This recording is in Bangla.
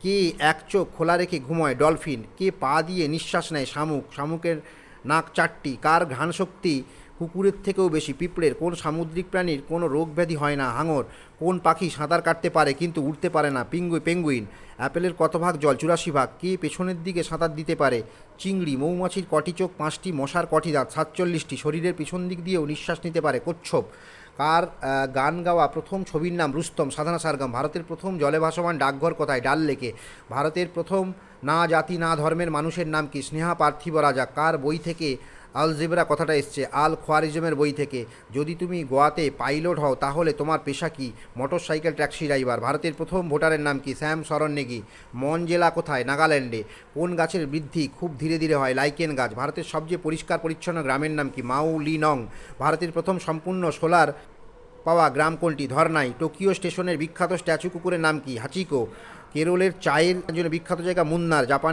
কে এক চোখ খোলা রেখে ঘুমোয়? ডলফিন। কে পা দিয়ে নিঃশ্বাস নেয়? শামুক। শামুকের নাক চারটি। কার ঘ্রাণ শক্তি কুকুরের থেকেও বেশি? পিঁপড়ের। কোন সামুদ্রিক প্রাণীর কোনো রোগ ব্যাধি হয় না? হাঙর। কোন পাখি সাঁতার কাটতে পারে কিন্তু উড়তে পারে না? পেঙ্গুইন। অ্যাপেলের কত ভাগ জল? 84 ভাগ। কে পেছনের দিকে সাঁতার দিতে পারে? চিংড়ি। মৌমাছির কটি চোখ? 5টি। মশার কটি দাঁত? 47টি। শরীরের পিছন দিক দিয়েও নিঃশ্বাস নিতে পারে? কচ্ছপ। কার গান গাওয়া প্রথম ছবির নাম? রুস্তম। সাধনা সারগাম। ভারতের প্রথম জলে ভাসমান ডাকঘর কোথায়? ডাল লেকে। ভারতের প্রথম না জাতি না ধর্মের মানুষের নাম কি? স্নেহা পার্থিব রাজা। কার বই থেকে আলজেব্রা কথাটা এসছে? আল খোয়ারিজমের বই থেকে। যদি তুমি গোয়াতে পাইলট হও তাহলে তোমার পেশা কি? Motor cycle taxi driver. ভারতের প্রথম ভোটারের নাম কি? শ্যাম শরণ নেগি। মন জেলা কোথায়? নাগাল্যান্ডে। কোন গাছের বৃদ্ধি খুব ধীরে ধীরে হয়? লাইকেন গাছ। ভারতের সবচেয়ে পরিষ্কার পরিচ্ছন্ন গ্রামের নাম কি? মাউলিনং। ভারতের প্রথম সম্পূর্ণ সোলার পাওয়া গ্রাম কোনটি? ধরনাই। টোকিও স্টেশনের বিখ্যাত স্ট্যাচু কুকুরের নাম কি? হাচিকো। কেরলের চায়ের জন্য বিখ্যাত জায়গা মুন্নার। জাপানে